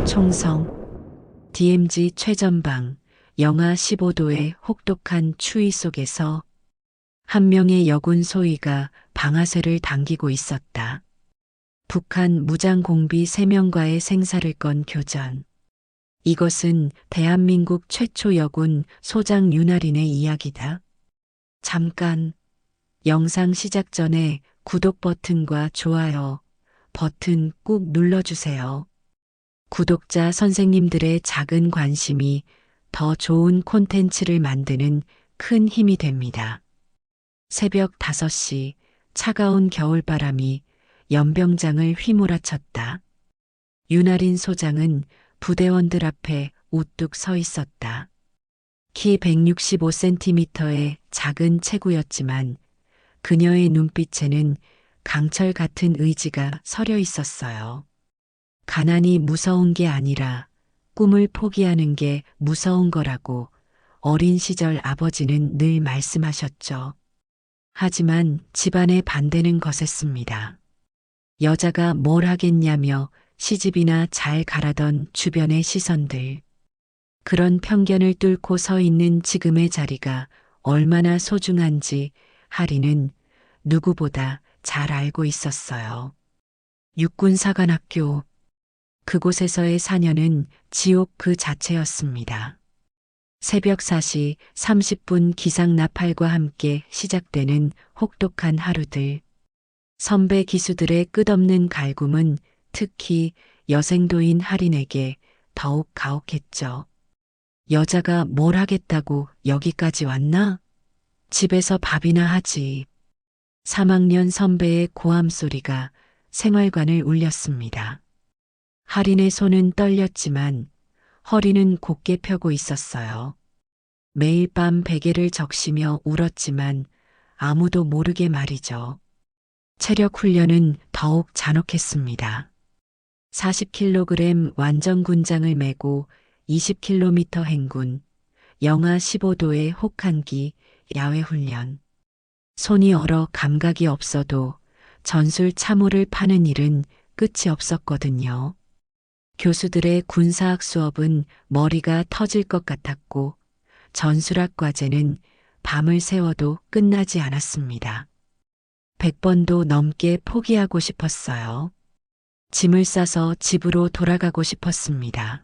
총성, DMZ 최전방, 영하 15도의 혹독한 추위 속에서 한 명의 여군 소위가 방아쇠를 당기고 있었다. 북한 무장공비 3명과의 생사를 건 교전. 이것은 대한민국 최초 여군 소장 윤아린의 이야기다. 잠깐, 영상 시작 전에 구독 버튼과 좋아요 버튼 꾹 눌러주세요. 구독자 선생님들의 작은 관심이 더 좋은 콘텐츠를 만드는 큰 힘이 됩니다. 새벽 5시 차가운 겨울바람이 연병장을 휘몰아쳤다. 윤아린 소장은 부대원들 앞에 우뚝 서 있었다. 키 165cm의 작은 체구였지만 그녀의 눈빛에는 강철 같은 의지가 서려 있었어요. 가난이 무서운 게 아니라 꿈을 포기하는 게 무서운 거라고 어린 시절 아버지는 늘 말씀하셨죠. 하지만 집안의 반대는 거셌습니다. 여자가 뭘 하겠냐며 시집이나 잘 가라던 주변의 시선들. 그런 편견을 뚫고 서 있는 지금의 자리가 얼마나 소중한지 하리는 누구보다 잘 알고 있었어요. 육군사관학교. 그곳에서의 4년은 지옥 그 자체였습니다. 새벽 4시 30분 기상 나팔과 함께 시작되는 혹독한 하루들. 선배 기수들의 끝없는 갈굼은 특히 여생도인 하린에게 더욱 가혹했죠. 여자가 뭘 하겠다고 여기까지 왔나? 집에서 밥이나 하지. 3학년 선배의 고함 소리가 생활관을 울렸습니다. 하린의 손은 떨렸지만 허리는 곧게 펴고 있었어요. 매일 밤 베개를 적시며 울었지만 아무도 모르게 말이죠. 체력 훈련은 더욱 잔혹했습니다. 40kg 완전 군장을 메고 20km 행군, 영하 15도의 혹한기 야외 훈련. 손이 얼어 감각이 없어도 전술 참호를 파는 일은 끝이 없었거든요. 교수들의 군사학 수업은 머리가 터질 것 같았고 전술학 과제는 밤을 새워도 끝나지 않았습니다. 100번도 넘게 포기하고 싶었어요. 짐을 싸서 집으로 돌아가고 싶었습니다.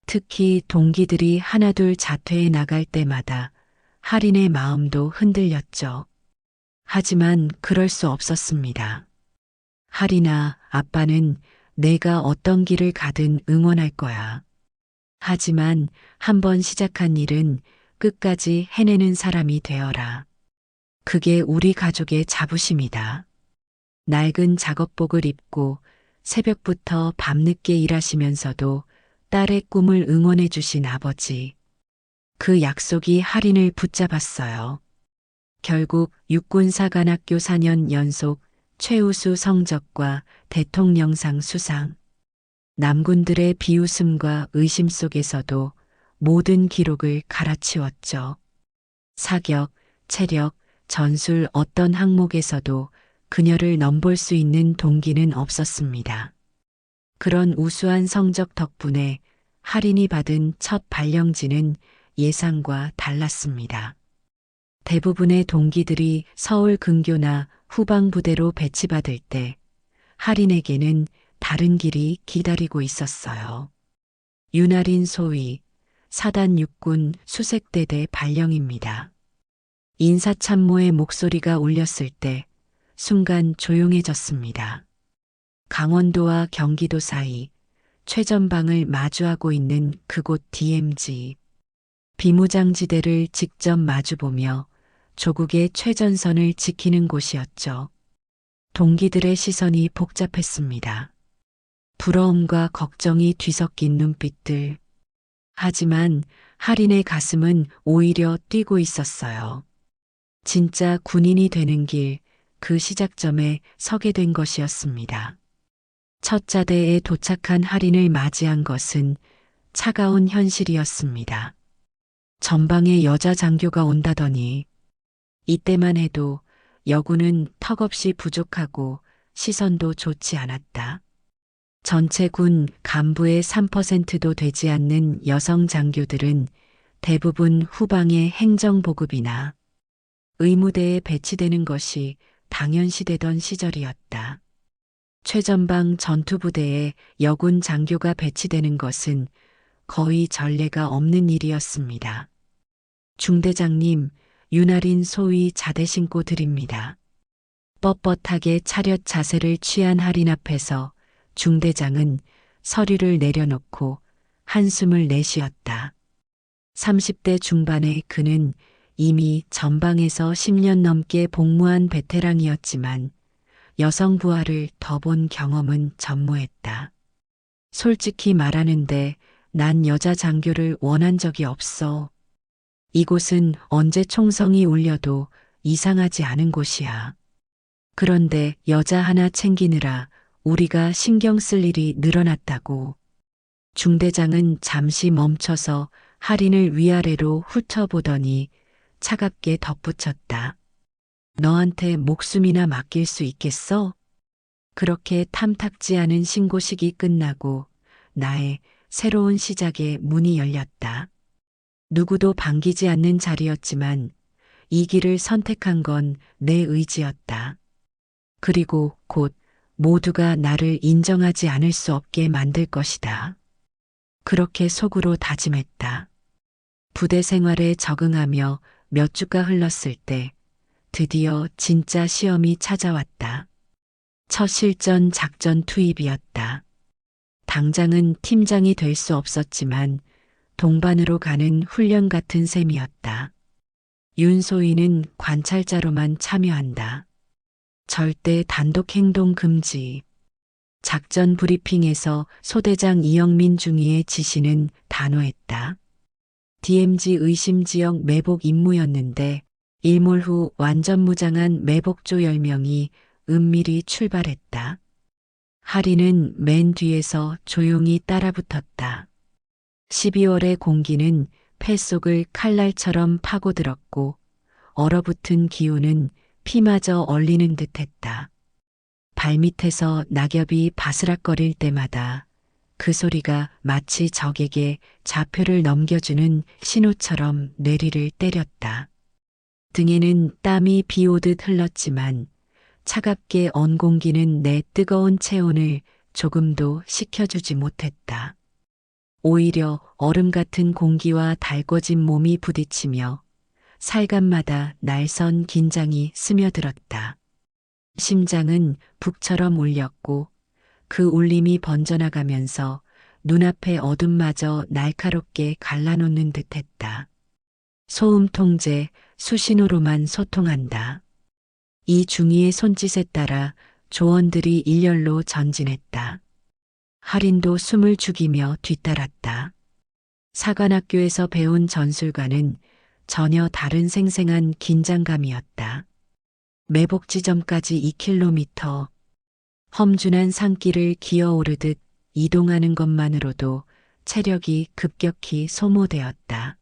특히 동기들이 하나둘 자퇴해 나갈 때마다 하린의 마음도 흔들렸죠. 하지만 그럴 수 없었습니다. 하린아, 아빠는 내가 어떤 길을 가든 응원할 거야. 하지만 한번 시작한 일은 끝까지 해내는 사람이 되어라. 그게 우리 가족의 자부심이다. 낡은 작업복을 입고 새벽부터 밤늦게 일하시면서도 딸의 꿈을 응원해 주신 아버지. 그 약속이 하린을 붙잡았어요. 결국 육군사관학교 4년 연속 최우수 성적과 대통령상 수상. 남군들의 비웃음과 의심 속에서도 모든 기록을 갈아치웠죠. 사격, 체력, 전술 어떤 항목에서도 그녀를 넘볼 수 있는 동기는 없었습니다. 그런 우수한 성적 덕분에 하린이 받은 첫 발령지는 예상과 달랐습니다. 대부분의 동기들이 서울 근교나 후방부대로 배치받을 때 하린에게는 다른 길이 기다리고 있었어요. 윤아린 소위 사단 육군 수색대대 발령입니다. 인사참모의 목소리가 울렸을 때 순간 조용해졌습니다. 강원도와 경기도 사이 최전방을 마주하고 있는 그곳 DMZ. 비무장지대를 직접 마주보며 조국의 최전선을 지키는 곳이었죠. 동기들의 시선이 복잡했습니다. 부러움과 걱정이 뒤섞인 눈빛들. 하지만 하린의 가슴은 오히려 뛰고 있었어요. 진짜 군인이 되는 길, 그 시작점에 서게 된 것이었습니다. 첫 자대에 도착한 하린을 맞이한 것은 차가운 현실이었습니다. 전방에 여자 장교가 온다더니 이때만 해도 여군은 턱없이 부족하고 시선도 좋지 않았다. 전체 군 간부의 3%도 되지 않는 여성 장교들은 대부분 후방의 행정보급이나 의무대에 배치되는 것이 당연시되던 시절이었다. 최전방 전투부대에 여군 장교가 배치되는 것은 거의 전례가 없는 일이었습니다. 중대장님, 윤아린 소위 자대 신고 드립니다. 뻣뻣하게 차렷 자세를 취한 할인 앞에서 중대장은 서류를 내려놓고 한숨을 내쉬었다. 30대 중반의 그는 이미 전방에서 10년 넘게 복무한 베테랑이었지만 여성 부하를 더 본 경험은 전무했다. 솔직히 말하는데 난 여자 장교를 원한 적이 없어. 이곳은 언제 총성이 울려도 이상하지 않은 곳이야. 그런데 여자 하나 챙기느라 우리가 신경 쓸 일이 늘어났다고. 중대장은 잠시 멈춰서 할인을 위아래로 훑어보더니 차갑게 덧붙였다. 너한테 목숨이나 맡길 수 있겠어? 그렇게 탐탁지 않은 신고식이 끝나고 나의 새로운 시작의 문이 열렸다. 누구도 반기지 않는 자리였지만 이 길을 선택한 건 내 의지였다. 그리고 곧 모두가 나를 인정하지 않을 수 없게 만들 것이다. 그렇게 속으로 다짐했다. 부대 생활에 적응하며 몇 주가 흘렀을 때 드디어 진짜 시험이 찾아왔다. 첫 실전 작전 투입이었다. 당장은 팀장이 될 수 없었지만 동반으로 가는 훈련 같은 셈이었다. 윤소희는 관찰자로만 참여한다. 절대 단독 행동 금지. 작전 브리핑에서 소대장 이영민 중위의 지시는 단호했다. DMZ 의심 지역 매복 임무였는데 일몰 후 완전 무장한 매복조 10명이 은밀히 출발했다. 하리는 맨 뒤에서 조용히 따라붙었다. 12월의 공기는 폐 속을 칼날처럼 파고들었고 얼어붙은 기운은 피마저 얼리는 듯했다. 발밑에서 낙엽이 바스락거릴 때마다 그 소리가 마치 적에게 좌표를 넘겨주는 신호처럼 뇌리를 때렸다. 등에는 땀이 비 오듯 흘렀지만 차갑게 언 공기는 내 뜨거운 체온을 조금도 식혀주지 못했다. 오히려 얼음 같은 공기와 달궈진 몸이 부딪히며 살감마다 날선 긴장이 스며들었다. 심장은 북처럼 울렸고 그 울림이 번져나가면서 눈앞의 어둠마저 날카롭게 갈라놓는 듯했다. 소음 통제, 수신호로만 소통한다. 이 중위의 손짓에 따라 조원들이 일렬로 전진했다. 할인도 숨을 죽이며 뒤따랐다. 사관학교에서 배운 전술과는 전혀 다른 생생한 긴장감이었다. 매복 지점까지 2km, 험준한 산길을 기어오르듯 이동하는 것만으로도 체력이 급격히 소모되었다.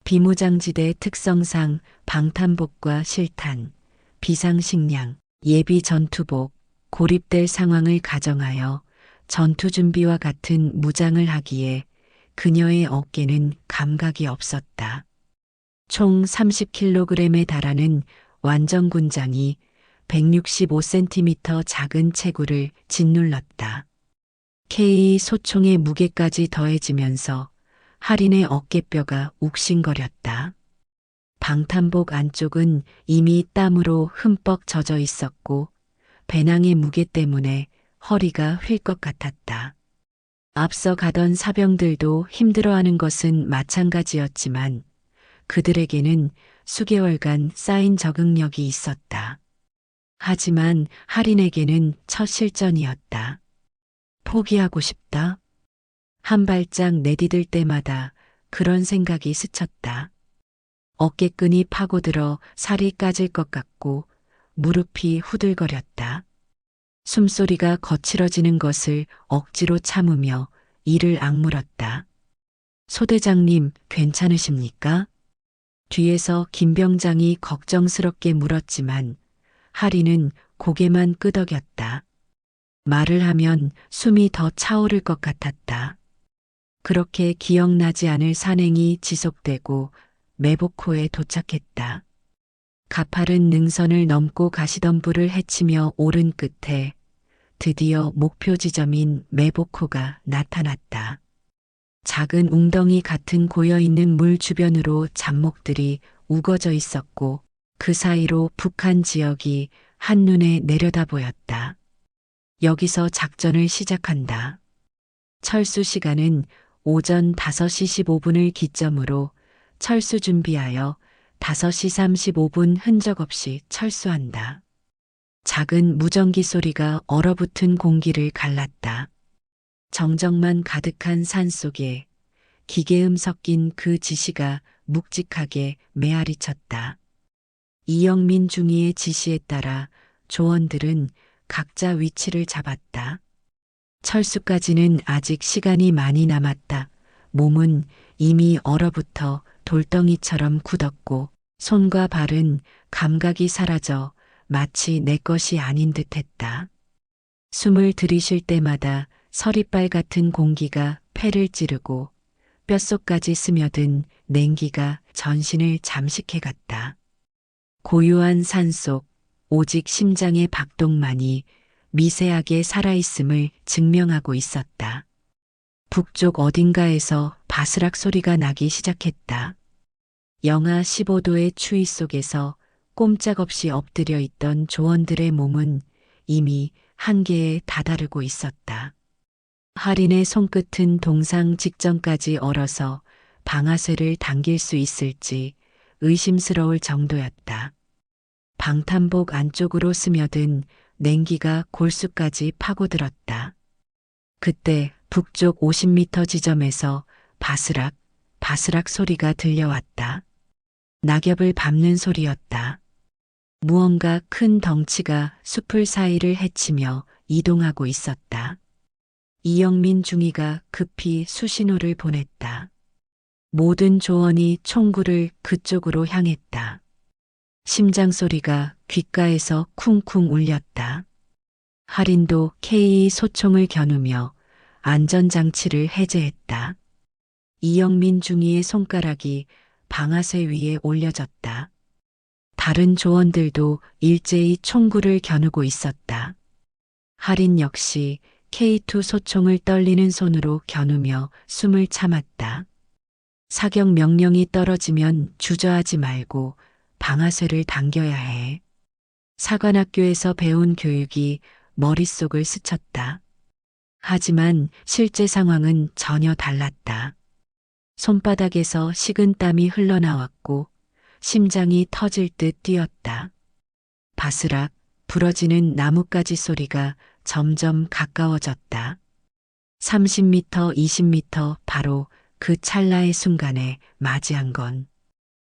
비무장지대 특성상 방탄복과 실탄, 비상식량, 예비 전투복, 고립될 상황을 가정하여 전투 준비와 같은 무장을 하기에 그녀의 어깨는 감각이 없었다. 총 30kg에 달하는 완전군장이 165cm 작은 체구를 짓눌렀다. K 소총의 무게까지 더해지면서 할인의 어깨뼈가 욱신거렸다. 방탄복 안쪽은 이미 땀으로 흠뻑 젖어 있었고 배낭의 무게 때문에 허리가 휠 것 같았다. 앞서 가던 사병들도 힘들어하는 것은 마찬가지였지만 그들에게는 수개월간 쌓인 적응력이 있었다. 하지만 할인에게는 첫 실전이었다. 포기하고 싶다. 한 발짝 내디딜 때마다 그런 생각이 스쳤다. 어깨끈이 파고들어 살이 까질 것 같고 무릎이 후들거렸다. 숨소리가 거칠어지는 것을 억지로 참으며 이를 악물었다. 소대장님, 괜찮으십니까? 뒤에서 김병장이 걱정스럽게 물었지만 할인은 고개만 끄덕였다. 말을 하면 숨이 더 차오를 것 같았다. 그렇게 기억나지 않을 산행이 지속되고 매복호에 도착했다. 가파른 능선을 넘고 가시덤불을 헤치며 오른 끝에 드디어 목표 지점인 매복호가 나타났다. 작은 웅덩이 같은 고여있는 물 주변으로 잡목들이 우거져 있었고 그 사이로 북한 지역이 한눈에 내려다 보였다. 여기서 작전을 시작한다. 철수 시간은 오전 5시 15분을 기점으로 철수 준비하여 5시 35분 흔적 없이 철수한다. 작은 무전기 소리가 얼어붙은 공기를 갈랐다. 정적만 가득한 산 속에 기계음 섞인 그 지시가 묵직하게 메아리 쳤다. 이영민 중위의 지시에 따라 조원들은 각자 위치를 잡았다. 철수까지는 아직 시간이 많이 남았다. 몸은 이미 얼어붙어 돌덩이처럼 굳었고 손과 발은 감각이 사라져 마치 내 것이 아닌 듯 했다. 숨을 들이쉴 때마다 서리빨 같은 공기가 폐를 찌르고 뼛속까지 스며든 냉기가 전신을 잠식해 갔다. 고요한 산속, 오직 심장의 박동만이 미세하게 살아있음을 증명하고 있었다. 북쪽 어딘가에서 바스락 소리가 나기 시작했다. 영하 15도의 추위 속에서 꼼짝없이 엎드려 있던 조원들의 몸은 이미 한계에 다다르고 있었다. 할인의 손끝은 동상 직전까지 얼어서 방아쇠를 당길 수 있을지 의심스러울 정도였다. 방탄복 안쪽으로 스며든 냉기가 골수까지 파고들었다. 그때 북쪽 50m 지점에서 바스락, 바스락 소리가 들려왔다. 낙엽을 밟는 소리였다. 무언가 큰 덩치가 숲을 사이를 헤치며 이동하고 있었다. 이영민 중위가 급히 수신호를 보냈다. 모든 조원이 총구를 그쪽으로 향했다. 심장 소리가 귓가에서 쿵쿵 울렸다. 할인도 K 소총을 겨누며 안전장치를 해제했다. 이영민 중위의 손가락이 방아쇠 위에 올려졌다. 다른 조원들도 일제히 총구를 겨누고 있었다. 할인 역시 K2 소총을 떨리는 손으로 겨누며 숨을 참았다. 사격 명령이 떨어지면 주저하지 말고 방아쇠를 당겨야 해. 사관학교에서 배운 교육이 머릿속을 스쳤다. 하지만 실제 상황은 전혀 달랐다. 손바닥에서 식은 땀이 흘러나왔고 심장이 터질 듯 뛰었다. 바스락 부러지는 나뭇가지 소리가 점점 가까워졌다. 30m, 20m 바로 그 찰나의 순간에 맞이한 건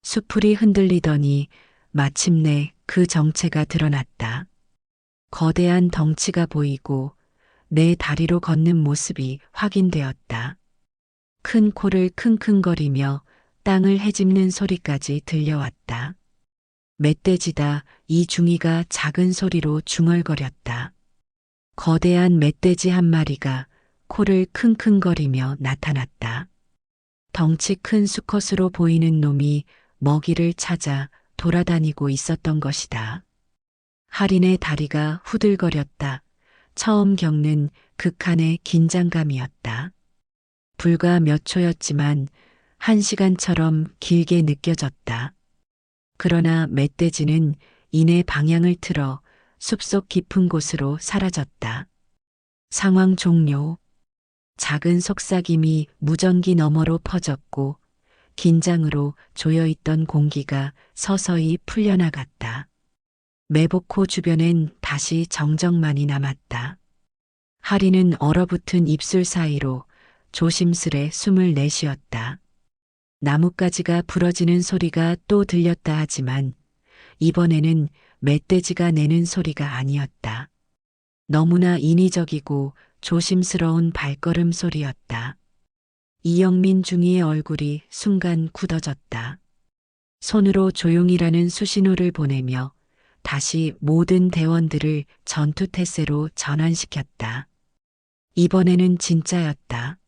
수풀이 흔들리더니 마침내 그 정체가 드러났다. 거대한 덩치가 보이고 내 다리로 걷는 모습이 확인되었다. 큰 코를 킁킁거리며 땅을 헤집는 소리까지 들려왔다. 멧돼지다. 이중이가 작은 소리로 중얼거렸다. 거대한 멧돼지 한 마리가 코를 킁킁거리며 나타났다. 덩치 큰 수컷으로 보이는 놈이 먹이를 찾아 돌아다니고 있었던 것이다. 할인의 다리가 후들거렸다. 처음 겪는 극한의 긴장감이었다. 불과 몇 초였지만 1시간처럼 길게 느껴졌다. 그러나 멧돼지는 이내 방향을 틀어 숲속 깊은 곳으로 사라졌다. 상황 종료. 작은 속삭임이 무전기 너머로 퍼졌고 긴장으로 조여있던 공기가 서서히 풀려나갔다. 매복호 주변엔 다시 정적만이 남았다. 할인은 얼어붙은 입술 사이로 조심스레 숨을 내쉬었다. 나뭇가지가 부러지는 소리가 또 들렸다 하지만 이번에는 멧돼지가 내는 소리가 아니었다. 너무나 인위적이고 조심스러운 발걸음 소리였다. 이영민 중위의 얼굴이 순간 굳어졌다. 손으로 조용히라는 수신호를 보내며 다시 모든 대원들을 전투태세로 전환시켰다. 이번에는 진짜였다.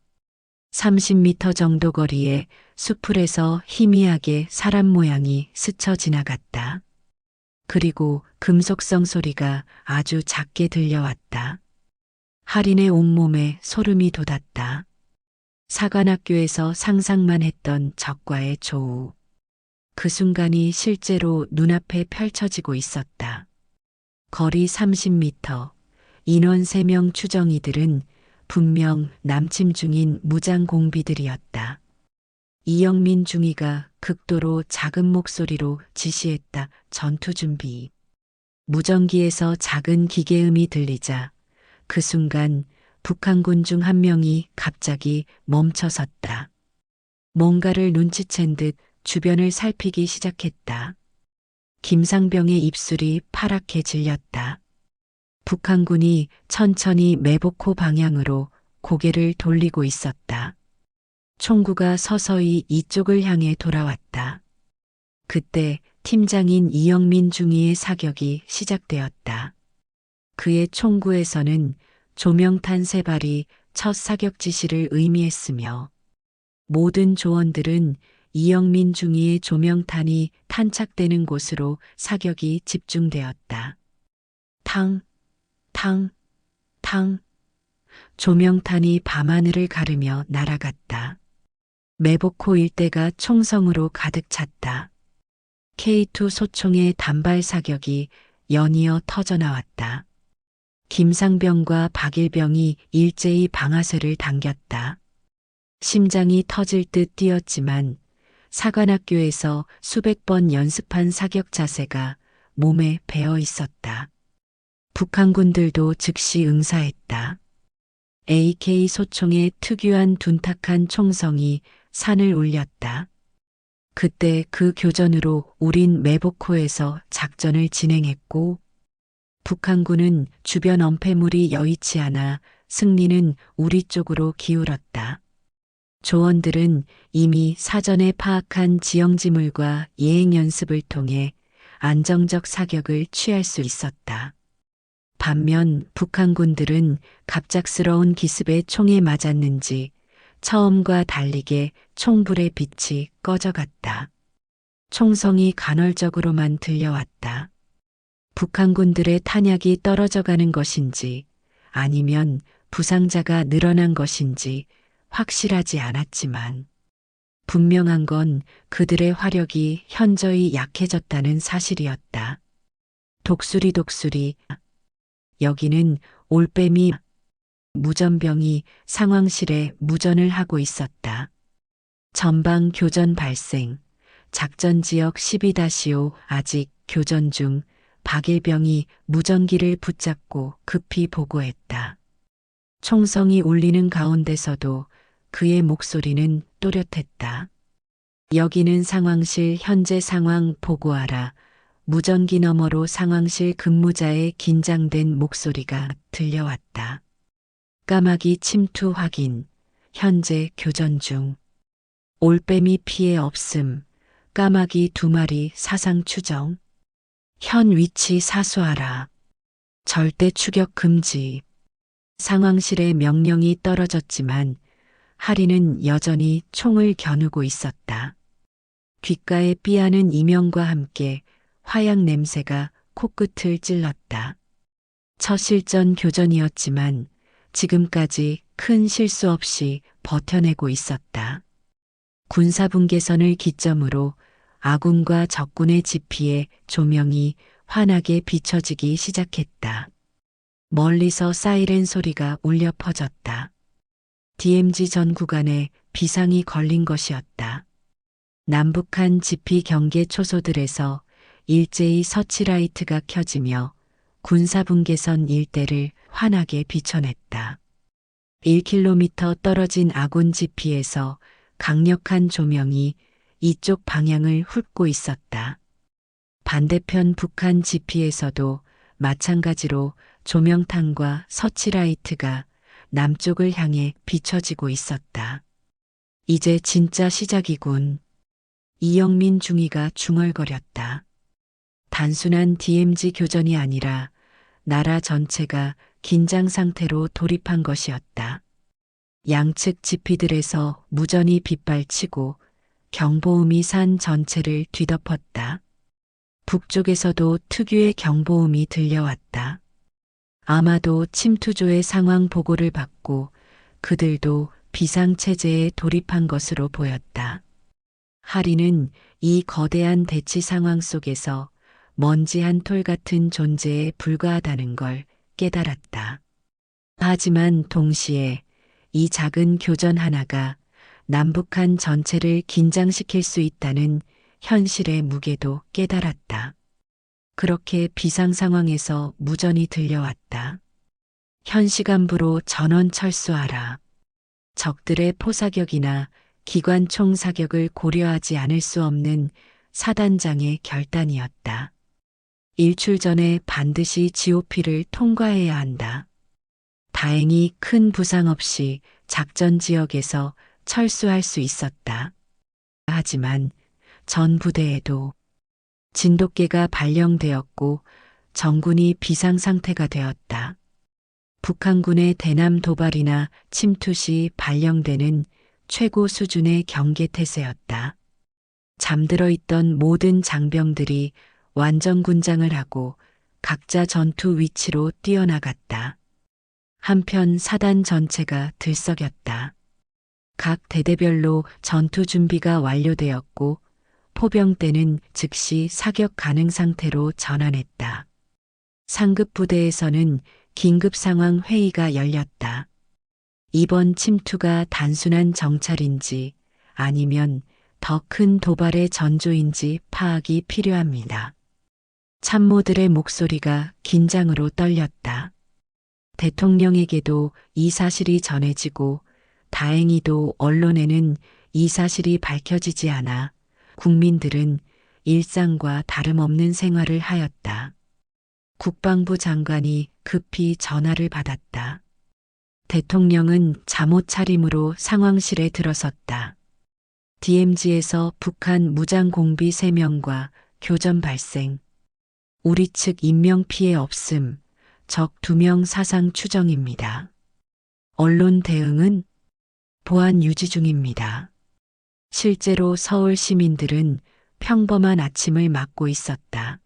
30m 정도 거리에 수풀에서 희미하게 사람 모양이 스쳐 지나갔다. 그리고 금속성 소리가 아주 작게 들려왔다. 할인의 온몸에 소름이 돋았다. 사관학교에서 상상만 했던 적과의 조우. 그 순간이 실제로 눈앞에 펼쳐지고 있었다. 거리 30m, 인원 3명 추정이들은 분명 남침 중인 무장 공비들이었다. 이영민 중위가 극도로 작은 목소리로 지시했다. 전투 준비. 무전기에서 작은 기계음이 들리자 그 순간 북한군 중 한 명이 갑자기 멈춰섰다. 뭔가를 눈치챈 듯 주변을 살피기 시작했다. 김상병의 입술이 파랗게 질렸다. 북한군이 천천히 매복호 방향으로 고개를 돌리고 있었다. 총구가 서서히 이쪽을 향해 돌아왔다. 그때 팀장인 이영민 중위의 사격이 시작되었다. 그의 총구에서는 조명탄 3발이 첫 사격 지시를 의미했으며 모든 조원들은 이영민 중위의 조명탄이 탄착되는 곳으로 사격이 집중되었다. 탕, 탕, 탕. 조명탄이 밤하늘을 가르며 날아갔다. 매복호 일대가 총성으로 가득 찼다. K2 소총의 단발 사격이 연이어 터져나왔다. 김상병과 박일병이 일제히 방아쇠를 당겼다. 심장이 터질 듯 뛰었지만 사관학교에서 수백 번 연습한 사격 자세가 몸에 배어 있었다. 북한군들도 즉시 응사했다. AK 소총의 특유한 둔탁한 총성이 산을 울렸다. 그때 그 교전으로 우린 매복호에서 작전을 진행했고 북한군은 주변 엄폐물이 여의치 않아 승리는 우리 쪽으로 기울었다. 조원들은 이미 사전에 파악한 지형지물과 예행 연습을 통해 안정적 사격을 취할 수 있었다. 반면 북한군들은 갑작스러운 기습에 총에 맞았는지 처음과 달리게 총불의 빛이 꺼져갔다. 총성이 간헐적으로만 들려왔다. 북한군들의 탄약이 떨어져가는 것인지 아니면 부상자가 늘어난 것인지 확실하지 않았지만 분명한 건 그들의 화력이 현저히 약해졌다는 사실이었다. 독수리. 여기는 올빼미 무전병이 상황실에 무전을 하고 있었다. 전방 교전 발생. 작전지역 12-5 아직 교전 중. 박일병이 무전기를 붙잡고 급히 보고했다. 총성이 울리는 가운데서도 그의 목소리는 또렷했다. 여기는 상황실 현재 상황 보고하라. 무전기 너머로 상황실 근무자의 긴장된 목소리가 들려왔다. 까마귀 침투 확인. 현재 교전 중. 올빼미 피해 없음. 까마귀 2마리 사상 추정. 현 위치 사수하라. 절대 추격 금지. 상황실에 명령이 떨어졌지만 하리는 여전히 총을 겨누고 있었다. 귓가에 삐하는 이명과 함께 화약 냄새가 코끝을 찔렀다. 첫 실전 교전이었지만 지금까지 큰 실수 없이 버텨내고 있었다. 군사분계선을 기점으로 아군과 적군의 지피에 조명이 환하게 비춰지기 시작했다. 멀리서 사이렌 소리가 울려 퍼졌다. DMZ 전 구간에 비상이 걸린 것이었다. 남북한 지피 경계 초소들에서 일제히 서치라이트가 켜지며 군사분계선 일대를 환하게 비춰냈다. 1km 떨어진 아군 지피에서 강력한 조명이 이쪽 방향을 훑고 있었다. 반대편 북한 지피에서도 마찬가지로 조명탄과 서치라이트가 남쪽을 향해 비춰지고 있었다. 이제 진짜 시작이군. 이영민 중위가 중얼거렸다. 단순한 DMZ 교전이 아니라 나라 전체가 긴장 상태로 돌입한 것이었다. 양측 지피들에서 무전이 빗발치고 경보음이 산 전체를 뒤덮었다. 북쪽에서도 특유의 경보음이 들려왔다. 아마도 침투조의 상황 보고를 받고 그들도 비상체제에 돌입한 것으로 보였다. 하리는 이 거대한 대치 상황 속에서 먼지 한 톨 같은 존재에 불과하다는 걸 깨달았다. 하지만 동시에 이 작은 교전 하나가 남북한 전체를 긴장시킬 수 있다는 현실의 무게도 깨달았다. 그렇게 비상 상황에서 무전이 들려왔다. 현 시간부로 전원 철수하라. 적들의 포사격이나 기관총 사격을 고려하지 않을 수 없는 사단장의 결단이었다. 일출 전에 반드시 GOP를 통과해야 한다. 다행히 큰 부상 없이 작전 지역에서 철수할 수 있었다. 하지만 전 부대에도 진돗개가 발령되었고 정군이 비상 상태가 되었다. 북한군의 대남 도발이나 침투 시 발령되는 최고 수준의 경계 태세였다. 잠들어 있던 모든 장병들이 완전 군장을 하고 각자 전투 위치로 뛰어나갔다. 한편 사단 전체가 들썩였다. 각 대대별로 전투 준비가 완료되었고 포병대는 즉시 사격 가능 상태로 전환했다. 상급 부대에서는 긴급 상황 회의가 열렸다. 이번 침투가 단순한 정찰인지 아니면 더 큰 도발의 전조인지 파악이 필요합니다. 참모들의 목소리가 긴장으로 떨렸다. 대통령에게도 이 사실이 전해지고 다행히도 언론에는 이 사실이 밝혀지지 않아 국민들은 일상과 다름없는 생활을 하였다. 국방부 장관이 급히 전화를 받았다. 대통령은 잠옷 차림으로 상황실에 들어섰다. DMZ에서 북한 무장공비 3명과 교전 발생. 우리 측 인명피해 없음. 적 2명 사상 추정입니다. 언론 대응은 보안 유지 중입니다. 실제로 서울 시민들은 평범한 아침을 맞고 있었다.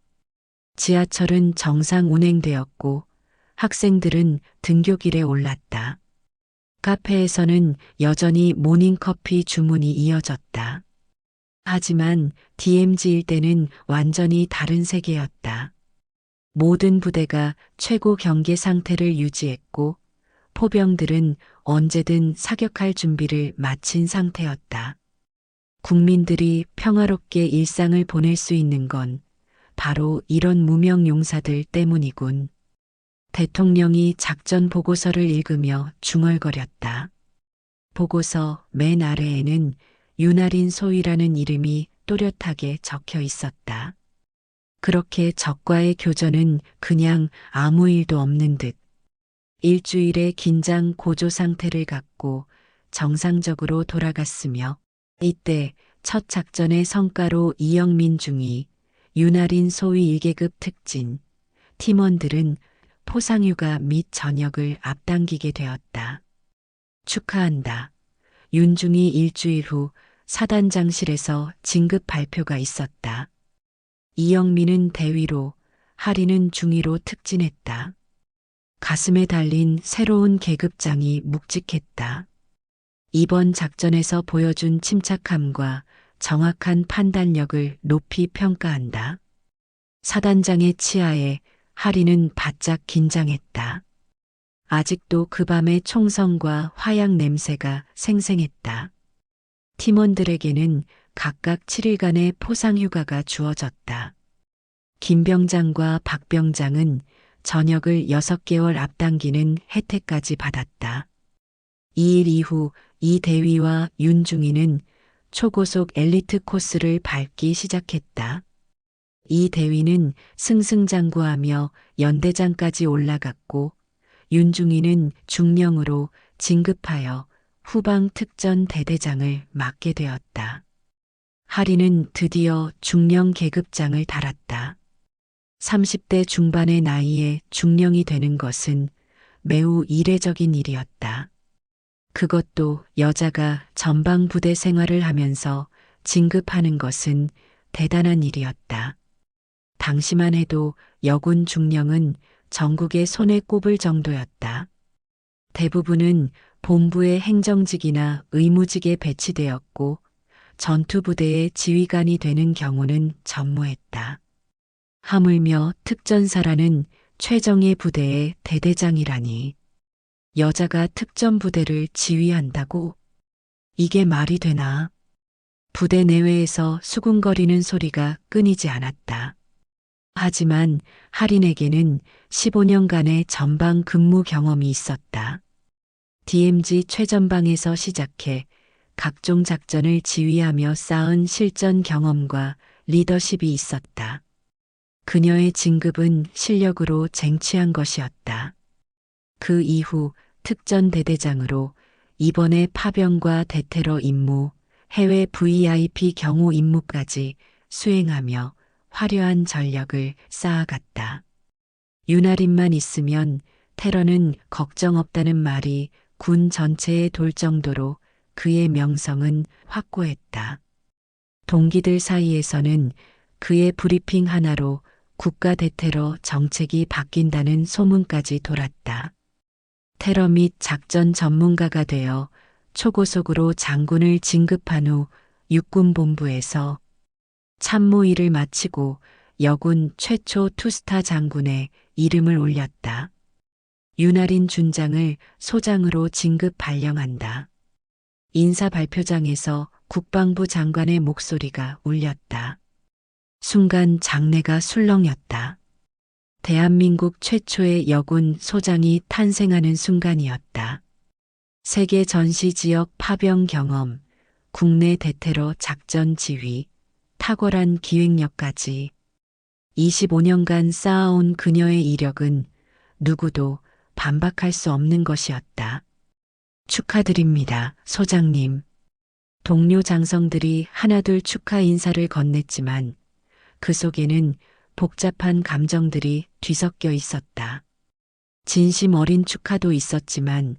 지하철은 정상 운행되었고 학생들은 등교길에 올랐다. 카페에서는 여전히 모닝커피 주문이 이어졌다. 하지만 DMZ 일대는 완전히 다른 세계였다. 모든 부대가 최고 경계 상태를 유지했고 포병들은 언제든 사격할 준비를 마친 상태였다. 국민들이 평화롭게 일상을 보낼 수 있는 건 바로 이런 무명 용사들 때문이군. 대통령이 작전 보고서를 읽으며 중얼거렸다. 보고서 맨 아래에는 윤아린 소위라는 이름이 또렷하게 적혀 있었다. 그렇게 적과의 교전은 그냥 아무 일도 없는 듯 일주일의 긴장 고조 상태를 갖고 정상적으로 돌아갔으며 이때 첫 작전의 성과로 이영민 중위, 윤아린 소위 1계급 특진, 팀원들은 포상휴가 및 전역을 앞당기게 되었다. 축하한다. 윤중이 일주일 후 사단장실에서 진급 발표가 있었다. 이영민은 대위로, 하리는 중위로 특진했다. 가슴에 달린 새로운 계급장이 묵직했다. 이번 작전에서 보여준 침착함과 정확한 판단력을 높이 평가한다. 사단장의 치하에 하리는 바짝 긴장했다. 아직도 그 밤의 총성과 화약 냄새가 생생했다. 팀원들에게는 각각 7일간의 포상휴가가 주어졌다. 김 병장과 박 병장은 전역을 6개월 앞당기는 혜택까지 받았다. 2일 이후 이 대위와 윤중이는 초고속 엘리트 코스를 밟기 시작했다. 이 대위는 승승장구하며 연대장까지 올라갔고 윤중이는 중령으로 진급하여 후방 특전 대대장을 맡게 되었다. 하리는 드디어 중령 계급장을 달았다. 30대 중반의 나이에 중령이 되는 것은 매우 이례적인 일이었다. 그것도 여자가 전방부대 생활을 하면서 진급하는 것은 대단한 일이었다. 당시만 해도 여군 중령은 전국의 손에 꼽을 정도였다. 대부분은 본부의 행정직이나 의무직에 배치되었고 전투부대의 지휘관이 되는 경우는 전무했다. 하물며 특전사라는 최정예 부대의 대대장이라니 여자가 특전 부대를 지휘한다고? 이게 말이 되나? 부대 내외에서 수군거리는 소리가 끊이지 않았다. 하지만 할인에게는 15년간의 전방 근무 경험이 있었다. DMZ 최전방에서 시작해 각종 작전을 지휘하며 쌓은 실전 경험과 리더십이 있었다. 그녀의 진급은 실력으로 쟁취한 것이었다. 그 이후 특전대대장으로 이번에 파병과 대테러 임무, 해외 VIP 경호 임무까지 수행하며 화려한 전력을 쌓아갔다. 윤아린만 있으면 테러는 걱정 없다는 말이 군 전체에 돌 정도로 그의 명성은 확고했다. 동기들 사이에서는 그의 브리핑 하나로 국가 대테러 정책이 바뀐다는 소문까지 돌았다. 테러 및 작전 전문가가 되어 초고속으로 장군을 진급한 후 육군본부에서 참모 일을 마치고 여군 최초 투스타 장군의 이름을 올렸다. 윤아린 준장을 소장으로 진급 발령한다. 인사 발표장에서 국방부 장관의 목소리가 울렸다. 순간 장내가 술렁였다. 대한민국 최초의 여군 소장이 탄생하는 순간이었다. 세계 전시 지역 파병 경험, 국내 대테러 작전 지휘, 탁월한 기획력까지 25년간 쌓아온 그녀의 이력은 누구도 반박할 수 없는 것이었다. 축하드립니다, 소장님. 동료 장성들이 하나둘 축하 인사를 건넸지만 그 속에는 복잡한 감정들이 뒤섞여 있었다. 진심 어린 축하도 있었지만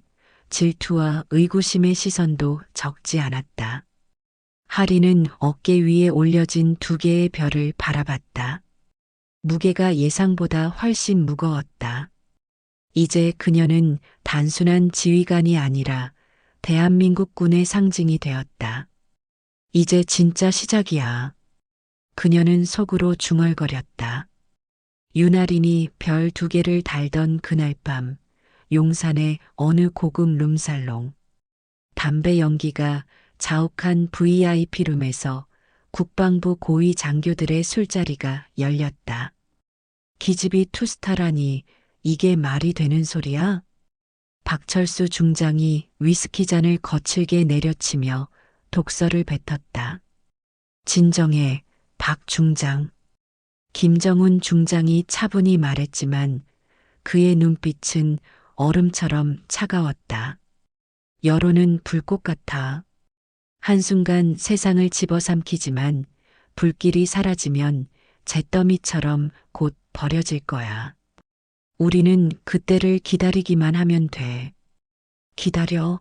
질투와 의구심의 시선도 적지 않았다. 하리는 어깨 위에 올려진 두 개의 별을 바라봤다. 무게가 예상보다 훨씬 무거웠다. 이제 그녀는 단순한 지휘관이 아니라 대한민국 군의 상징이 되었다. 이제 진짜 시작이야. 그녀는 속으로 중얼거렸다. 윤아린이 별 두 개를 달던 그날 밤 용산의 어느 고급 룸살롱. 담배 연기가 자욱한 VIP 룸에서 국방부 고위 장교들의 술자리가 열렸다. 기집이 투스타라니 이게 말이 되는 소리야? 박철수 중장이 위스키 잔을 거칠게 내려치며 독서를 뱉었다. 진정해, 박 중장. 김정훈 중장이 차분히 말했지만 그의 눈빛은 얼음처럼 차가웠다. 여론은 불꽃 같아. 한순간 세상을 집어삼키지만 불길이 사라지면 잿더미처럼 곧 버려질 거야. 우리는 그때를 기다리기만 하면 돼. 기다려?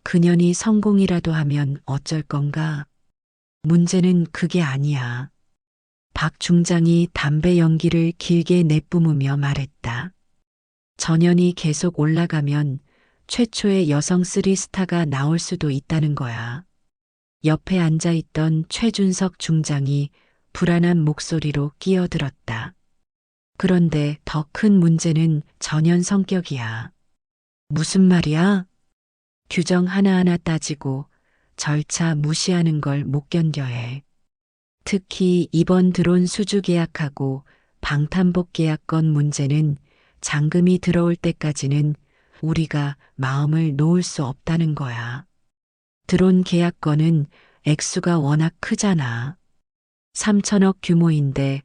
그년이 성공이라도 하면 어쩔 건가? 문제는 그게 아니야. 박 중장이 담배 연기를 길게 내뿜으며 말했다. 전연이 계속 올라가면 최초의 여성 3스타가 나올 수도 있다는 거야. 옆에 앉아있던 최준석 중장이 불안한 목소리로 끼어들었다. 그런데 더 큰 문제는 전연 성격이야. 무슨 말이야? 규정 하나하나 따지고 절차 무시하는 걸 못 견뎌해. 특히 이번 드론 수주 계약하고 방탄복 계약건 문제는 잔금이 들어올 때까지는 우리가 마음을 놓을 수 없다는 거야. 드론 계약건은 액수가 워낙 크잖아. 3천억 규모인데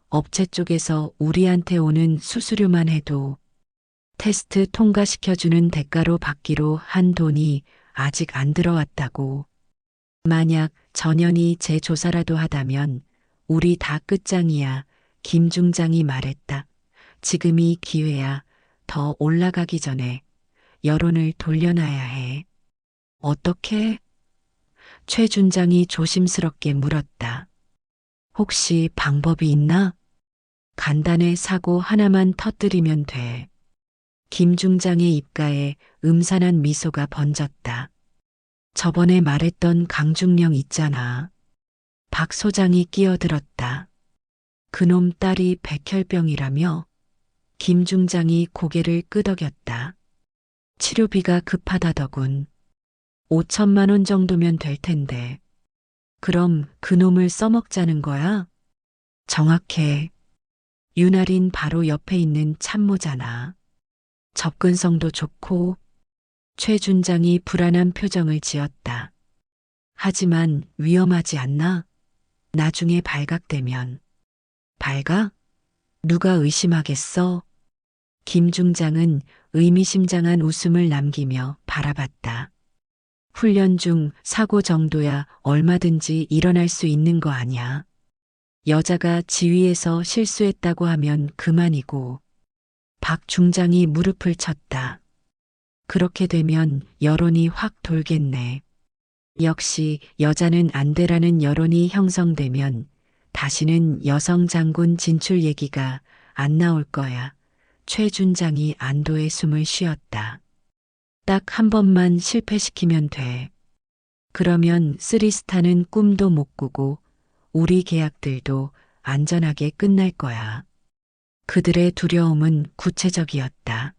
업체 쪽에서 우리한테 오는 수수료만 해도 테스트 통과시켜주는 대가로 받기로 한 돈이 아직 안 들어왔다고. 만약 전연이 재조사라도 하다면 우리 다 끝장이야. 김 중장이 말했다. 지금이 기회야. 더 올라가기 전에 여론을 돌려놔야 해. 어떻게? 최 준장이 조심스럽게 물었다. 혹시 방법이 있나? 간단해 사고 하나만 터뜨리면 돼. 김 중장의 입가에 음산한 미소가 번졌다. 저번에 말했던 강중령 있잖아. 박 소장이 끼어들었다. 그놈 딸이 백혈병이라며? 김 중장이 고개를 끄덕였다. 치료비가 급하다더군. 5천만 원 정도면 될 텐데. 그럼 그놈을 써먹자는 거야? 정확해. 윤아린 바로 옆에 있는 참모잖아. 접근성도 좋고. 최 준장이 불안한 표정을 지었다. 하지만 위험하지 않나? 나중에 발각되면. 발각? 누가 의심하겠어? 김 중장은 의미심장한 웃음을 남기며 바라봤다. 훈련 중 사고 정도야 얼마든지 일어날 수 있는 거 아냐. 여자가 지휘에서 실수했다고 하면 그만이고. 박 중장이 무릎을 쳤다. 그렇게 되면 여론이 확 돌겠네. 역시 여자는 안 되라는 여론이 형성되면 다시는 여성 장군 진출 얘기가 안 나올 거야. 최 준장이 안도의 숨을 쉬었다. 딱 한 번만 실패시키면 돼. 그러면 쓰리스타는 꿈도 못 꾸고 우리 계약들도 안전하게 끝날 거야. 그들의 두려움은 구체적이었다.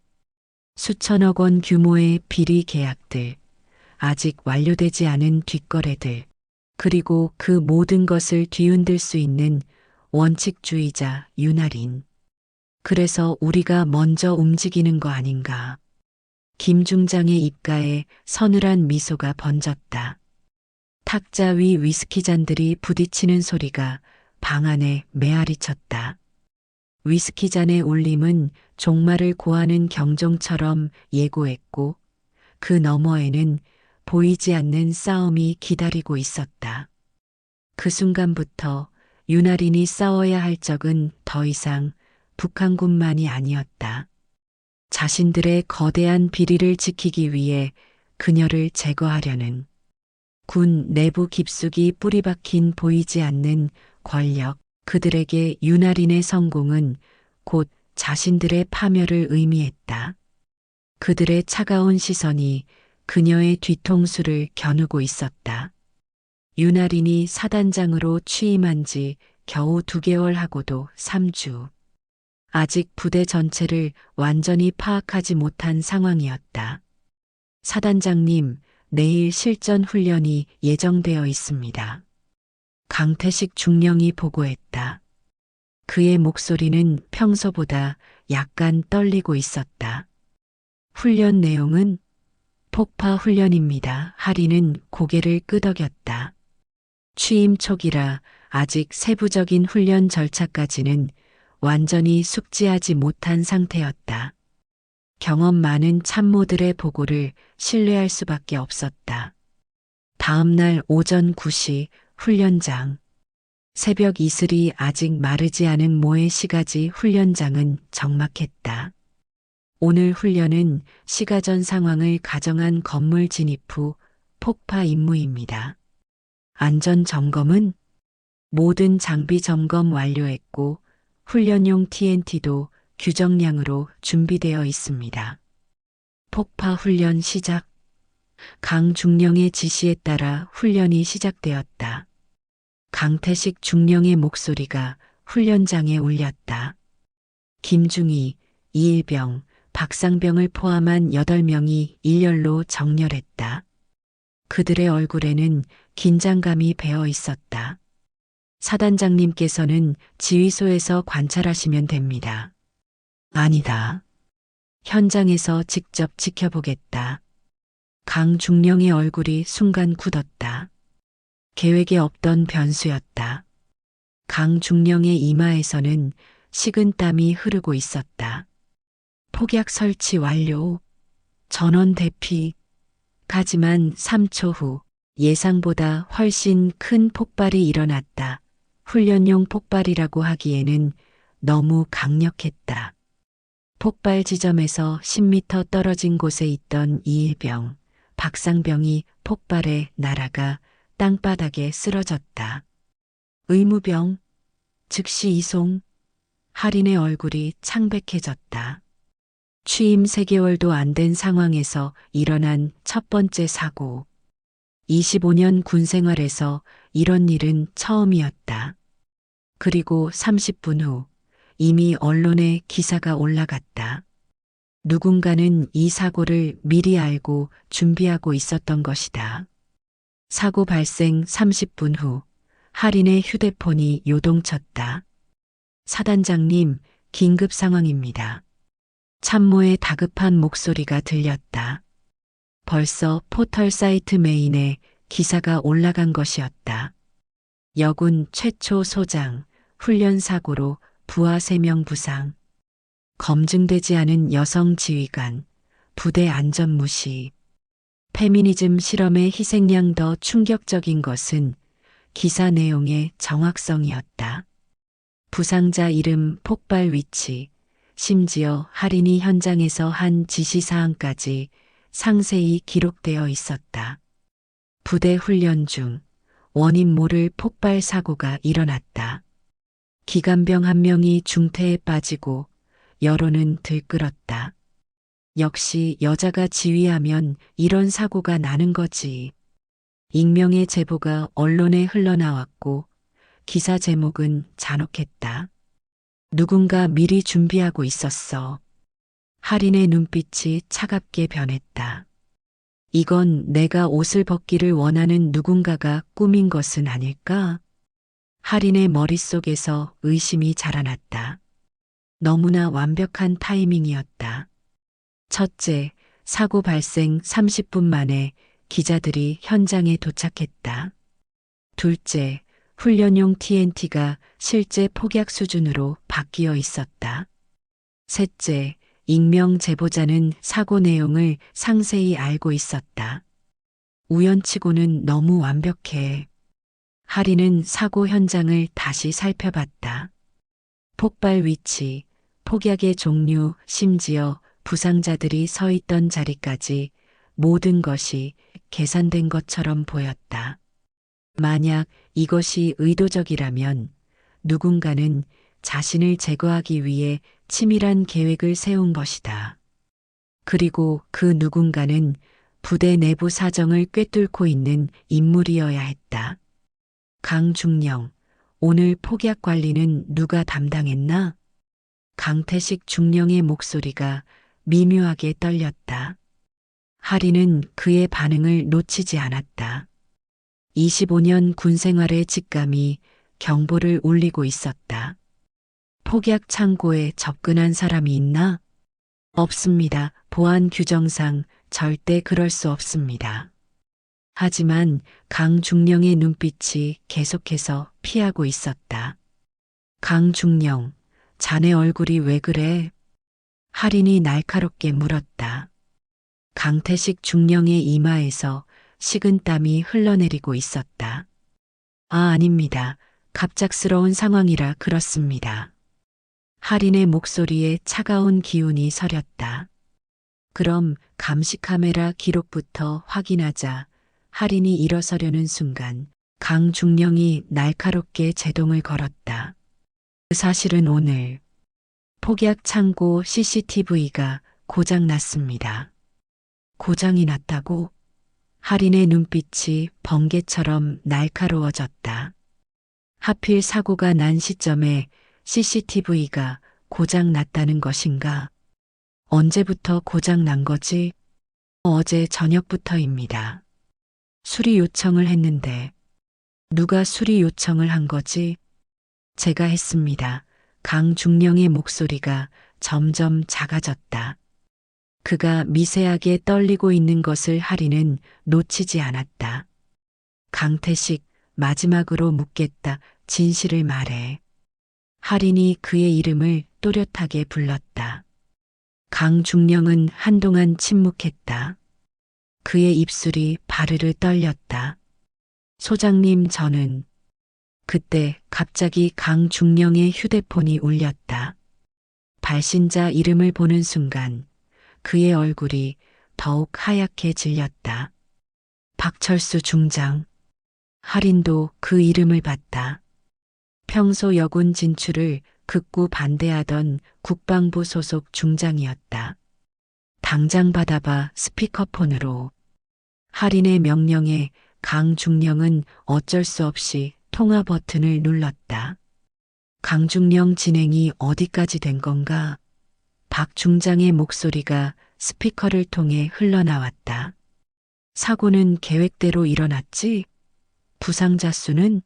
수천억 원 규모의 비리 계약들, 아직 완료되지 않은 뒷거래들, 그리고 그 모든 것을 뒤흔들 수 있는 원칙주의자 윤아린. 그래서 우리가 먼저 움직이는 거 아닌가. 김 중장의 입가에 서늘한 미소가 번졌다. 탁자 위 위스키 잔들이 부딪히는 소리가 방 안에 메아리 쳤다. 위스키 잔의 울림은 종말을 고하는 경종처럼 예고했고 그 너머에는 보이지 않는 싸움이 기다리고 있었다. 그 순간부터 윤아린이 싸워야 할 적은 더 이상 북한군만이 아니었다. 자신들의 거대한 비리를 지키기 위해 그녀를 제거하려는 군 내부 깊숙이 뿌리박힌 보이지 않는 권력, 그들에게 윤아린의 성공은 곧 자신들의 파멸을 의미했다. 그들의 차가운 시선이 그녀의 뒤통수를 겨누고 있었다. 윤아린이 사단장으로 취임한 지 겨우 2개월 하고도 3주. 아직 부대 전체를 완전히 파악하지 못한 상황이었다. 사단장님, 내일 실전 훈련이 예정되어 있습니다. 강태식 중령이 보고했다. 그의 목소리는 평소보다 약간 떨리고 있었다. 훈련 내용은 폭파 훈련입니다. 하리는 고개를 끄덕였다. 취임 초기라 아직 세부적인 훈련 절차까지는 완전히 숙지하지 못한 상태였다. 경험 많은 참모들의 보고를 신뢰할 수밖에 없었다. 다음 날 오전 9시 훈련장. 새벽 이슬이 아직 마르지 않은 모래시가지 훈련장은 적막했다. 오늘 훈련은 시가전 상황을 가정한 건물 진입 후 폭파 임무입니다. 안전 점검은 모든 장비 점검 완료했고 훈련용 TNT도 규정량으로 준비되어 있습니다. 폭파 훈련 시작. 강 중령의 지시에 따라 훈련이 시작되었다. 강태식 중령의 목소리가 훈련장에 울렸다. 김중희, 이일병, 박상병을 포함한 8명이 일렬로 정렬했다. 그들의 얼굴에는 긴장감이 배어 있었다. 사단장님께서는 지휘소에서 관찰하시면 됩니다. 아니다. 현장에서 직접 지켜보겠다. 강 중령의 얼굴이 순간 굳었다. 계획에 없던 변수였다. 강 중령의 이마에서는 식은 땀이 흐르고 있었다. 폭약 설치 완료. 전원 대피. 하지만 3초 후 예상보다 훨씬 큰 폭발이 일어났다. 훈련용 폭발이라고 하기에는 너무 강력했다. 폭발 지점에서 10m 떨어진 곳에 있던 이일병, 박상병이 폭발에 날아가 땅바닥에 쓰러졌다. 의무병, 즉시 이송. 할인의 얼굴이 창백해졌다. 취임 3개월도 안 된 상황에서 일어난 첫 번째 사고. 25년 군 생활에서 이런 일은 처음이었다. 그리고 30분 후 이미 언론에 기사가 올라갔다. 누군가는 이 사고를 미리 알고 준비하고 있었던 것이다. 사고 발생 30분 후 할인의 휴대폰이 요동쳤다. 사단장님, 긴급 상황입니다. 참모의 다급한 목소리가 들렸다. 벌써 포털 사이트 메인에 기사가 올라간 것이었다. 여군 최초 소장, 훈련 사고로 부하 3명 부상. 검증되지 않은 여성 지휘관, 부대 안전 무시. 페미니즘 실험의 희생양. 더 충격적인 것은 기사 내용의 정확성이었다. 부상자 이름, 폭발 위치, 심지어 할인이 현장에서 한 지시사항까지 상세히 기록되어 있었다. 부대 훈련 중 원인 모를 폭발 사고가 일어났다. 기관병 1명이 중태에 빠지고 여론은 들끓었다. 역시 여자가 지휘하면 이런 사고가 나는 거지. 익명의 제보가 언론에 흘러나왔고 기사 제목은 잔혹했다. 누군가 미리 준비하고 있었어. 할인의 눈빛이 차갑게 변했다. 이건 내가 옷을 벗기를 원하는 누군가가 꾸민 것은 아닐까? 할인의 머릿속에서 의심이 자라났다. 너무나 완벽한 타이밍이었다. 첫째, 사고 발생 30분 만에 기자들이 현장에 도착했다. 둘째, 훈련용 TNT가 실제 폭약 수준으로 바뀌어 있었다. 셋째, 익명 제보자는 사고 내용을 상세히 알고 있었다. 우연치고는 너무 완벽해. 할인은 사고 현장을 다시 살펴봤다. 폭발 위치, 폭약의 종류, 심지어 부상자들이 서 있던 자리까지 모든 것이 계산된 것처럼 보였다. 만약 이것이 의도적이라면 누군가는 자신을 제거하기 위해 치밀한 계획을 세운 것이다. 그리고 그 누군가는 부대 내부 사정을 꿰뚫고 있는 인물이어야 했다. 강중령, 오늘 폭약 관리는 누가 담당했나? 강태식 중령의 목소리가 미묘하게 떨렸다. 할인은 그의 반응을 놓치지 않았다. 25년 군 생활의 직감이 경보를 울리고 있었다. 폭약 창고에 접근한 사람이 있나? 없습니다. 보안 규정상 절대 그럴 수 없습니다. 하지만 강중령의 눈빛이 계속해서 피하고 있었다. 강중령, 자네 얼굴이 왜 그래? 할인이 날카롭게 물었다. 강태식 중령의 이마에서 식은땀이 흘러내리고 있었다. 아닙니다. 갑작스러운 상황이라 그렇습니다. 할인의 목소리에 차가운 기운이 서렸다. 그럼 감시 카메라 기록부터 확인하자. 할인이 일어서려는 순간 강중령이 날카롭게 제동을 걸었다. 사실은 오늘 폭약 창고 CCTV가 고장 났습니다. 고장이 났다고? 할인의 눈빛이 번개처럼 날카로워졌다. 하필 사고가 난 시점에 CCTV가 고장 났다는 것인가? 언제부터 고장 난 거지? 어제 저녁부터입니다. 수리 요청을 했는데 누가 수리 요청을 한 거지? 제가 했습니다. 강중령의 목소리가 점점 작아졌다. 그가 미세하게 떨리고 있는 것을 할인은 놓치지 않았다. 강태식, 마지막으로 묻겠다. 진실을 말해. 할인이 그의 이름을 또렷하게 불렀다. 강중령은 한동안 침묵했다. 그의 입술이 바르르 떨렸다. 소장님, 저는 그때 갑자기 강중령의 휴대폰이 울렸다. 발신자 이름을 보는 순간 그의 얼굴이 더욱 하얗게 질렸다. 박철수 중장. 할인도 그 이름을 봤다. 평소 여군 진출을 극구 반대하던 국방부 소속 중장이었다. 당장 받아봐. 스피커폰으로. 할인의 명령에 강중령은 어쩔 수 없이 통화 버튼을 눌렀다. 강중령 진행이 어디까지 된 건가? 박 중장의 목소리가 스피커를 통해 흘러나왔다. 사고는 계획대로 일어났지? 부상자 수는?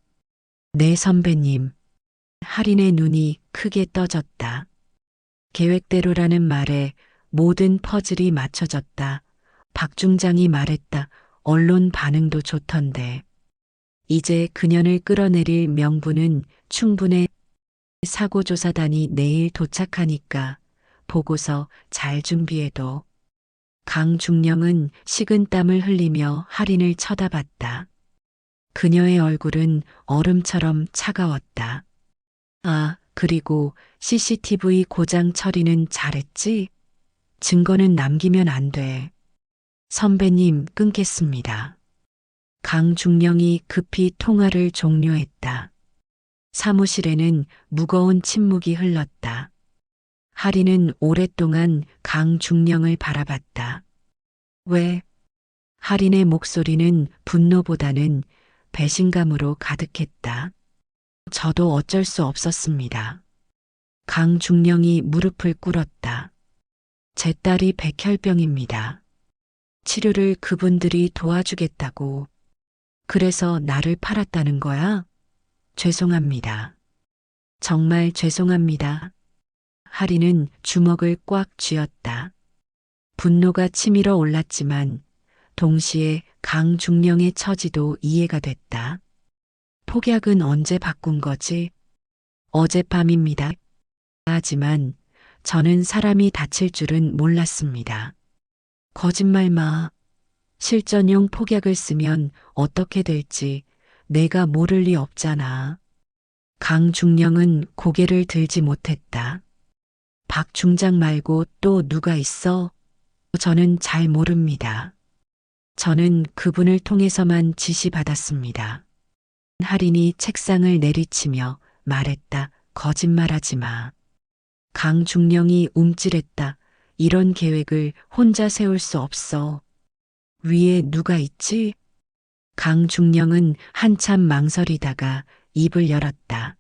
네, 선배님. 할인의 눈이 크게 떠졌다. 계획대로라는 말에 모든 퍼즐이 맞춰졌다. 박 중장이 말했다. 언론 반응도 좋던데. 이제 그년을 끌어내릴 명분은 충분해. 사고조사단이 내일 도착하니까 보고서 잘 준비해둬. 강중령은 식은땀을 흘리며 할인을 쳐다봤다. 그녀의 얼굴은 얼음처럼 차가웠다. 아, 그리고 CCTV 고장 처리는 잘했지? 증거는 남기면 안 돼. 선배님, 끊겠습니다. 강중령이 급히 통화를 종료했다. 사무실에는 무거운 침묵이 흘렀다. 할인은 오랫동안 강중령을 바라봤다. 왜? 할인의 목소리는 분노보다는 배신감으로 가득했다. 저도 어쩔 수 없었습니다. 강중령이 무릎을 꿇었다. 제 딸이 백혈병입니다. 치료를 그분들이 도와주겠다고. 그래서 나를 팔았다는 거야? 죄송합니다. 정말 죄송합니다. 할인은 주먹을 꽉 쥐었다. 분노가 치밀어 올랐지만 동시에 강중령의 처지도 이해가 됐다. 폭약은 언제 바꾼 거지? 어젯밤입니다. 하지만 저는 사람이 다칠 줄은 몰랐습니다. 거짓말 마. 실전용 폭약을 쓰면 어떻게 될지 내가 모를 리 없잖아. 강중령은 고개를 들지 못했다. 박 중장 말고 또 누가 있어? 저는 잘 모릅니다. 저는 그분을 통해서만 지시받았습니다. 할인이 책상을 내리치며 말했다. 거짓말하지 마. 강중령이 움찔했다. 이런 계획을 혼자 세울 수 없어. 위에 누가 있지? 강중령은 한참 망설이다가 입을 열었다.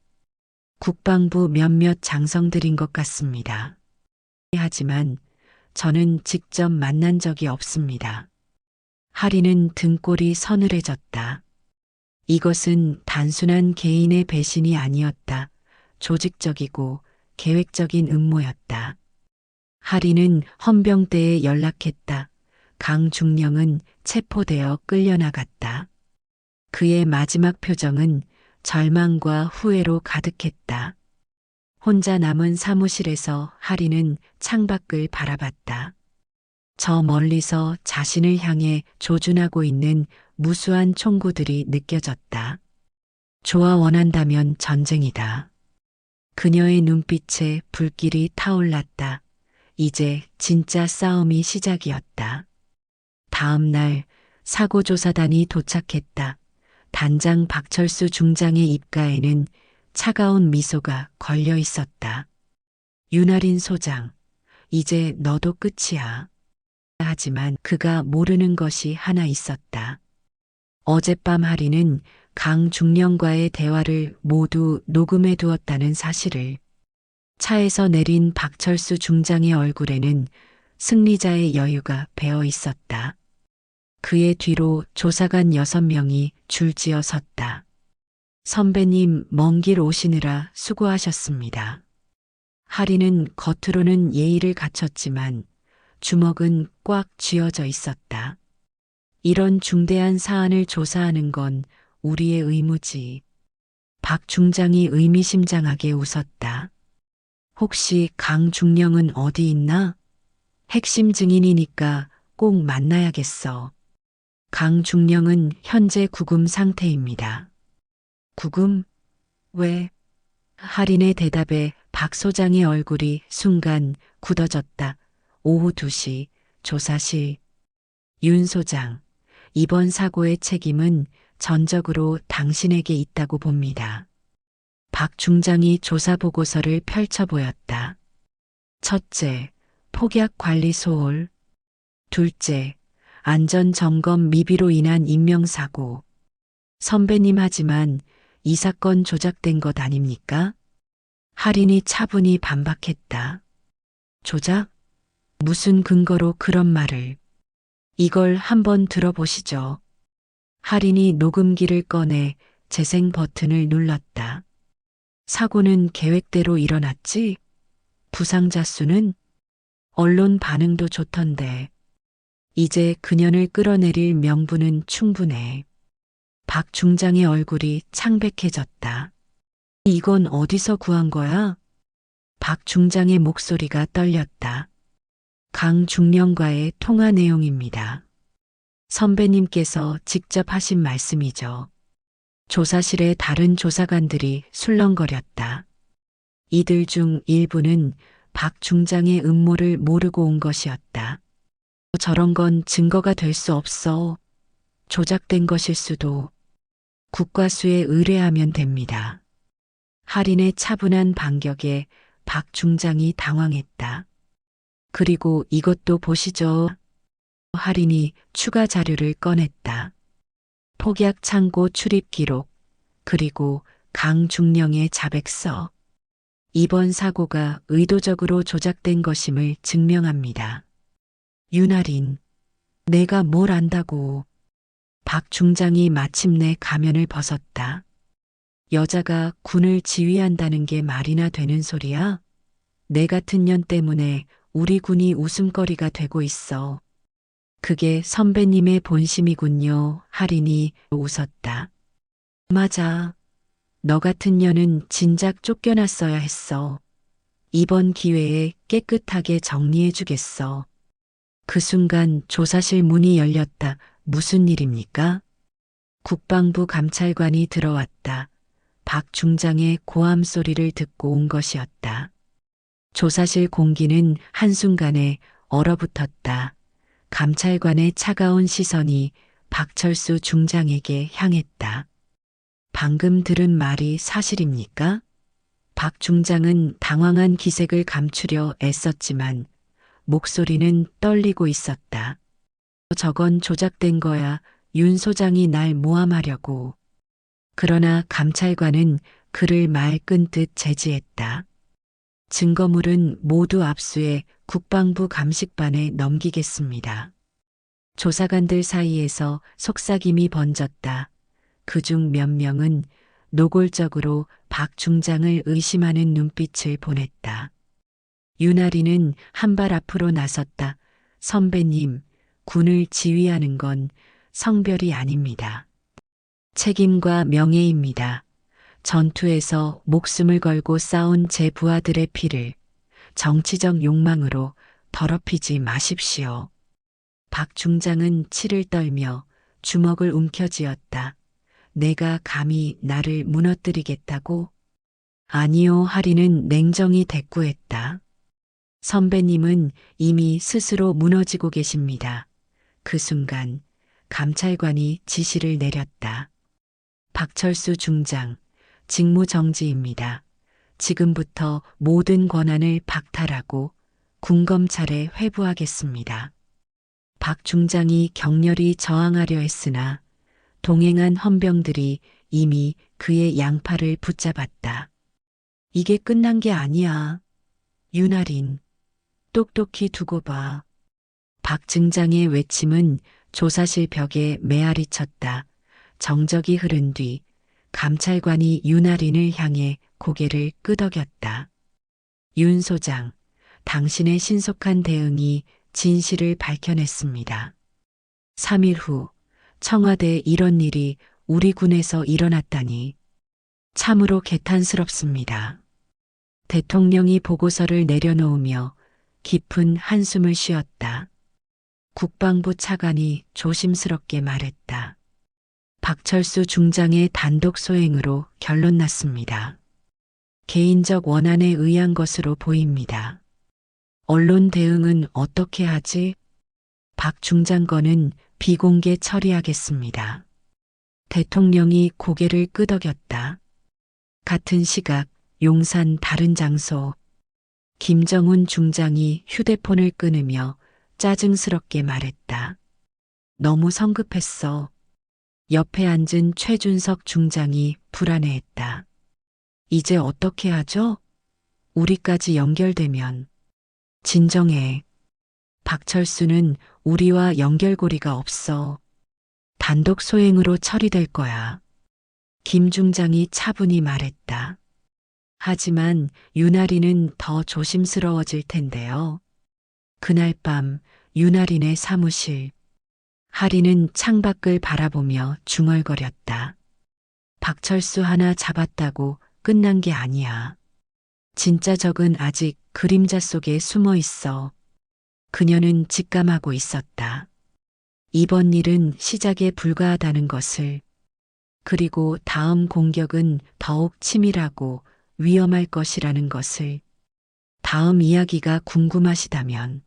국방부 몇몇 장성들인 것 같습니다. 하지만 저는 직접 만난 적이 없습니다. 할인은 등골이 서늘해졌다. 이것은 단순한 개인의 배신이 아니었다. 조직적이고 계획적인 음모였다. 할인은 헌병대에 연락했다. 강중령은 체포되어 끌려나갔다. 그의 마지막 표정은 절망과 후회로 가득했다. 혼자 남은 사무실에서 할인은 창밖을 바라봤다. 저 멀리서 자신을 향해 조준하고 있는 무수한 총구들이 느껴졌다. 좋아, 원한다면 전쟁이다. 그녀의 눈빛에 불길이 타올랐다. 이제 진짜 싸움이 시작이었다. 다음 날 사고조사단이 도착했다. 단장 박철수 중장의 입가에는 차가운 미소가 걸려 있었다. 윤아린 소장, 이제 너도 끝이야. 하지만 그가 모르는 것이 하나 있었다. 어젯밤 할인은 강중령과의 대화를 모두 녹음해 두었다는 사실을. 차에서 내린 박철수 중장의 얼굴에는 승리자의 여유가 배어 있었다. 그의 뒤로 조사관 6명이 줄지어 섰다. 선배님, 먼 길 오시느라 수고하셨습니다. 할인은 겉으로는 예의를 갖췄지만 주먹은 꽉 쥐어져 있었다. 이런 중대한 사안을 조사하는 건 우리의 의무지. 박 중장이 의미심장하게 웃었다. 혹시 강중령은 어디 있나? 핵심 증인이니까 꼭 만나야겠어. 강중령은 현재 구금 상태입니다. 구금? 왜? 할인의 대답에 박 소장의 얼굴이 순간 굳어졌다. 오후 2시 조사실. 윤 소장, 이번 사고의 책임은 전적으로 당신에게 있다고 봅니다. 박 중장이 조사 보고서를 펼쳐 보였다. 첫째, 폭약 관리 소홀. 둘째, 안전점검 미비로 인한 인명사고. 선배님 하지만 이 사건 조작된 것 아닙니까? 할인이 차분히 반박했다. 조작? 무슨 근거로 그런 말을? 이걸 한번 들어보시죠. 할인이 녹음기를 꺼내 재생 버튼을 눌렀다. 사고는 계획대로 일어났지? 부상자 수는? 언론 반응도 좋던데. 이제 그년을 끌어내릴 명분은 충분해. 박 중장의 얼굴이 창백해졌다. 이건 어디서 구한 거야? 박 중장의 목소리가 떨렸다. 강 중령과의 통화 내용입니다. 선배님께서 직접 하신 말씀이죠. 조사실의 다른 조사관들이 술렁거렸다. 이들 중 일부는 박 중장의 음모를 모르고 온 것이었다. 저런 건 증거가 될 수 없어. 조작된 것일 수도. 국과수에 의뢰하면 됩니다. 할인의 차분한 반격에 박 중장이 당황했다. 그리고 이것도 보시죠. 할인이 추가 자료를 꺼냈다. 폭약 창고 출입 기록, 그리고 강중령의 자백서. 이번 사고가 의도적으로 조작된 것임을 증명합니다. 윤할인, 내가 뭘 안다고. 박 중장이 마침내 가면을 벗었다. 여자가 군을 지휘한다는 게 말이나 되는 소리야? 내 같은 년 때문에 우리 군이 웃음거리가 되고 있어. 그게 선배님의 본심이군요. 할인이 웃었다. 맞아. 너 같은 년은 진작 쫓겨났어야 했어. 이번 기회에 깨끗하게 정리해 주겠어. 그 순간 조사실 문이 열렸다. 무슨 일입니까? 국방부 감찰관이 들어왔다. 박 중장의 고함 소리를 듣고 온 것이었다. 조사실 공기는 한순간에 얼어붙었다. 감찰관의 차가운 시선이 박철수 중장에게 향했다. 방금 들은 말이 사실입니까? 박 중장은 당황한 기색을 감추려 애썼지만 목소리는 떨리고 있었다. 저건 조작된 거야. 윤 소장이 날 모함하려고. 그러나 감찰관은 그를 말끈 듯 제지했다. 증거물은 모두 압수해 국방부 감식반에 넘기겠습니다. 조사관들 사이에서 속삭임이 번졌다. 그중 몇 명은 노골적으로 박 중장을 의심하는 눈빛을 보냈다. 윤아리는 한 발 앞으로 나섰다. 선배님, 군을 지휘하는 건 성별이 아닙니다. 책임과 명예입니다. 전투에서 목숨을 걸고 싸운 제 부하들의 피를 정치적 욕망으로 더럽히지 마십시오. 박 중장은 치를 떨며 주먹을 움켜쥐었다. 내가 감히 나를 무너뜨리겠다고? 아니요. 할인은 냉정히 대꾸했다. 선배님은 이미 스스로 무너지고 계십니다. 그 순간 감찰관이 지시를 내렸다. 박철수 중장, 직무정지입니다. 지금부터 모든 권한을 박탈하고 군검찰에 회부하겠습니다. 박 중장이 격렬히 저항하려 했으나 동행한 헌병들이 이미 그의 양팔을 붙잡았다. 이게 끝난 게 아니야. 윤할인, 똑똑히 두고 봐. 박 중장의 외침은 조사실 벽에 메아리 쳤다. 정적이 흐른 뒤 감찰관이 윤할인을 향해 고개를 끄덕였다. 윤 소장, 당신의 신속한 대응이 진실을 밝혀냈습니다. 3일 후 청와대에 이런 일이 우리 군에서 일어났다니 참으로 개탄스럽습니다. 대통령이 보고서를 내려놓으며 깊은 한숨을 쉬었다. 국방부 차관이 조심스럽게 말했다. 박철수 중장의 단독 소행으로 결론 났습니다. 개인적 원한에 의한 것으로 보입니다. 언론 대응은 어떻게 하지? 박 중장 건은 비공개 처리하겠습니다. 대통령이 고개를 끄덕였다. 같은 시각 용산 다른 장소. 김정은 중장이 휴대폰을 끊으며 짜증스럽게 말했다. 너무 성급했어. 옆에 앉은 최준석 중장이 불안해했다. 이제 어떻게 하죠? 우리까지 연결되면. 진정해. 박철수는 우리와 연결고리가 없어. 단독 소행으로 처리될 거야. 김 중장이 차분히 말했다. 하지만 윤아린은 더 조심스러워질 텐데요. 그날 밤 윤아린의 사무실. 하린은 창밖을 바라보며 중얼거렸다. 박철수 하나 잡았다고 끝난 게 아니야. 진짜 적은 아직 그림자 속에 숨어 있어. 그녀는 직감하고 있었다. 이번 일은 시작에 불과하다는 것을. 그리고 다음 공격은 더욱 치밀하고 위험할 것이라는 것을. 다음 이야기가 궁금하시다면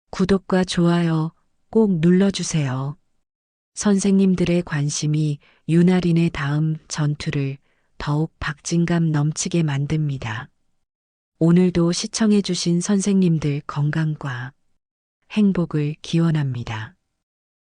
구독과 좋아요 꼭 눌러주세요. 선생님들의 관심이 윤아린의 다음 전투를 더욱 박진감 넘치게 만듭니다. 오늘도 시청해주신 선생님들 건강과 행복을 기원합니다.